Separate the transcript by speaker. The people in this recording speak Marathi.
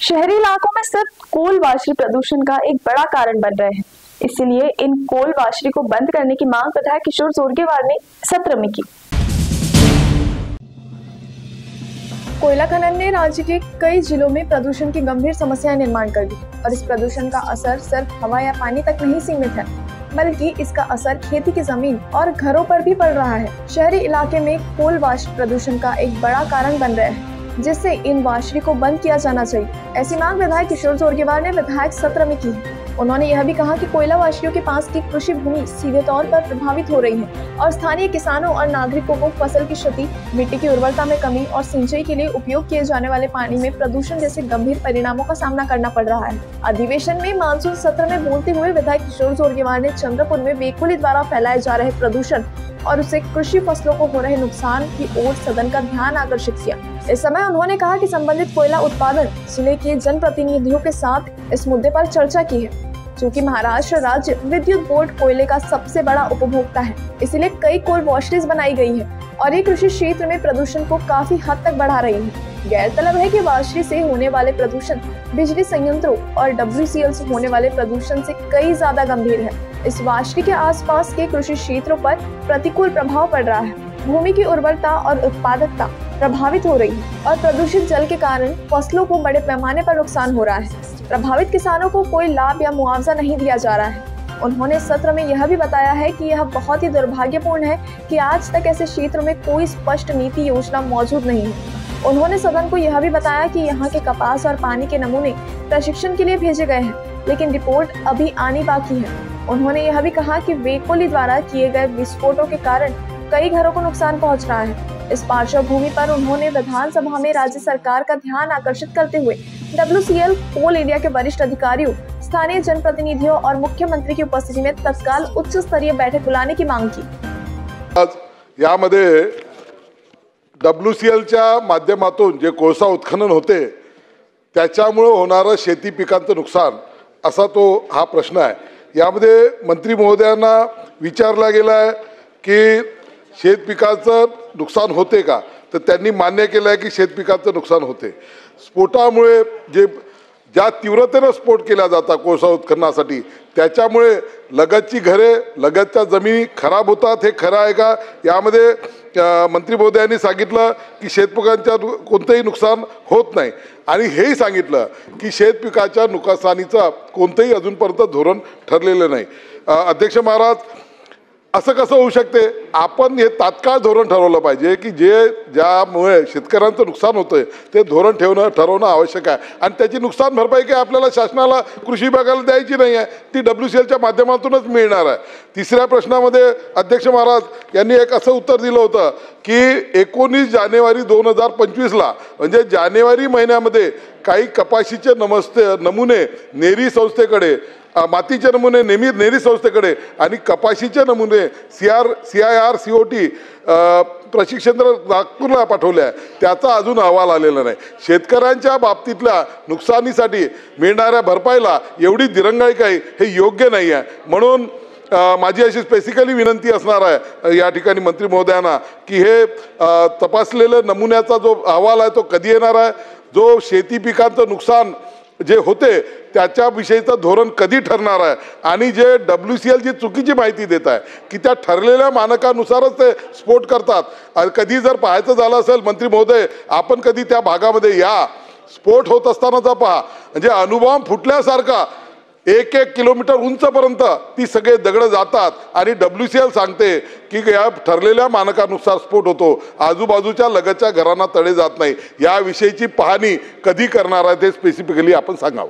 Speaker 1: शहरी इलाकों में सिर्फ कोल वाशरी प्रदूषण का एक बड़ा कारण बन रहे हैं। इसीलिए इन कोल वाशरी को बंद करने की मांग विधायक किशोर जोरगेवार ने सत्र में की। कोयला खनन ने राज्य के कई जिलों में प्रदूषण की गंभीर समस्या निर्माण कर दी और इस प्रदूषण का असर सिर्फ हवा या पानी तक नहीं सीमित है, बल्कि इसका असर खेती की जमीन और घरों पर भी पड़ रहा है। शहरी इलाके में कोल वाशरी प्रदूषण का एक बड़ा कारण बन रहे हैं, जिससे इन वाशरी को बंद किया जाना चाहिए। ऐसी मांग विधायक किशोर जोरगेवार ने विधायक सत्र में की है। उन्होंने यह भी कहा कि कोयला वाशरियों के पास की कृषि भूमि सीधे तौर पर प्रभावित हो रही है और स्थानीय किसानों और नागरिकों को फसल की क्षति, मिट्टी की उर्वरता में कमी और सिंचाई के लिए उपयोग किए जाने वाले पानी में प्रदूषण जैसे गंभीर परिणामों का सामना करना पड़ रहा है। अधिवेशन में मानसून सत्र में बोलते हुए विधायक किशोर जोरगेवार ने चंद्रपुर में वेकोली द्वारा फैलाए जा रहे प्रदूषण और उससे कृषि फसलों को हो रहे नुकसान की ओर सदन का ध्यान आकर्षित किया। इस समय उन्होंने कहा कि संबंधित कोयला उत्पादन जिले के जनप्रतिनिधियों के साथ इस मुद्दे पर चर्चा की है, क्योंकि महाराष्ट्र राज्य विद्युत बोर्ड कोयले का सबसे बड़ा उपभोक्ता है। इसीलिए कई कोल वॉशरीज बनाई गई है और ये कृषि क्षेत्र में प्रदूषण को काफी हद तक बढ़ा रही है। गौरतलब है कि वाशरी से होने वाले प्रदूषण बिजली संयंत्रों और WCL से होने वाले प्रदूषण से कई ज्यादा गंभीर है। इस वाशरी के आसपास के कृषि क्षेत्रों पर प्रतिकूल प्रभाव पड़ रहा है। भूमि की उर्वरता और उत्पादकता प्रभावित हो रही है और प्रदूषित जल के कारण फसलों को बड़े पैमाने पर नुकसान हो रहा है। प्रभावित किसानों को कोई लाभ या मुआवजा नहीं दिया जा रहा है। उन्होंने सत्र में यह भी बताया है कि यह बहुत ही दुर्भाग्यपूर्ण है कि आज तक ऐसे क्षेत्र में कोई स्पष्ट नीति योजना मौजूद नहीं है। उन्होंने सदन को यह भी बताया कि यहाँ के कपास और पानी के नमूने प्रशिक्षण के लिए भेजे गए हैं, लेकिन रिपोर्ट अभी आनी बाकी है। उन्होंने यह भी कहा कि वेकोली द्वारा किए गए विस्फोटों के कारण कई घरों को नुकसान पहुंच रहा है। इस पार्श्वभूमि पर उन्होंने विधानसभा में राज्य सरकार का ध्यान आकर्षित करते हुए WCL कोल इंडिया के वरिष्ठ अधिकारियों, स्थानीय जनप्रतिनिधियों और मुख्यमंत्री की उपस्थिति में तत्काल उच्च स्तरीय बैठक बुलाने की मांग की।
Speaker 2: यामध्ये WCLच्या माध्यमातून जे कोळसा उत्खनन होते त्याच्यामुळे होणारं शेती पिकांचं नुकसान असा तो हा प्रश्न आहे। यामध्ये मंत्री महोदयांना विचारला गेला आहे की शेत पिकाचं नुकसान होते का, तर त्यांनी मान्य केलं आहे की शेत पिकाचं नुकसान होते। स्फोटामुळे ज्या तीव्रतेने स्फोट केला जाता कोळसा उत्खननासाठी त्याच्यामुळे लगतची घरे, लगतच्या जमिनी खराब होतात। हे खरं आहे का? यामध्ये मंत्री महोदयांनी सांगितलं की शेतपिकांच्या कोणतेही नुकसान होत नाही आणि हेही सांगितलं की शेत पिकाच्या नुकसानीचं कोणतेही अजूनपर्यंत धोरण ठरलेलं नाही। अध्यक्ष महाराज, असं कसं होऊ शकते? आपण हे तात्काळ धोरण ठरवलं पाहिजे की ज्यामुळे शेतकऱ्यांचं नुकसान होतंय ते धोरण ठरवणं आवश्यक आहे आणि त्याची नुकसान भरपाई काय आपल्याला शासनाला कृषी विभागाला द्यायची नाही आहे, ती WCLच्या माध्यमातूनच मिळणार आहे। तिसऱ्या प्रश्नामध्ये अध्यक्ष महाराज यांनी एक असं उत्तर दिलं होतं की 19 जानेवारी 2025ला म्हणजे जानेवारी महिन्यामध्ये काही कपाशीचे नमुने नेरी संस्थेकडे, मातीचे नमुने नेरी संस्थेकडे आणि कपाशीचे नमुने CIR COT प्रशिक्षण नागपूरला पाठवले आहे। त्याचा अजून अहवाल आलेला नाही। शेतकऱ्यांच्या बाबतीतल्या नुकसानीसाठी मिळणाऱ्या भरपाईला एवढी दिरंगाई काही हे योग्य नाही आहे। म्हणून माझी अशी स्पेसिफिकली विनंती असणार आहे या ठिकाणी मंत्री महोदयांना की हे तपासलेल्या नमुन्याचा जो अहवाल आहे तो कधी येणार आहे, जो शेती पिकांचं नुकसान जे होते त्याच्याविषयीचं धोरण कधी ठरणार आहे आणि जे WCL जी चुकीची माहिती देत आहे की त्या ठरलेल्या मानकानुसारच ते स्फोट करतात। कधी जर पाहायचं झालं असेल मंत्री महोदय, आपण कधी त्या भागामध्ये या स्फोट होत असतानाचा पहा, म्हणजे अणुबॉम्ब फुटल्यासारखा 1-1 किलोमीटर उंचपर्यंत ती सगळे दगड जातात आणि WCL सांगते की या ठरलेल्या मानकानुसार स्फोट होतो, आजूबाजूच्या लगतच्या घरांना तडे जात नाही। याविषयीची पाहणी कधी करणार आहे ते स्पेसिफिकली आपण सांगावं।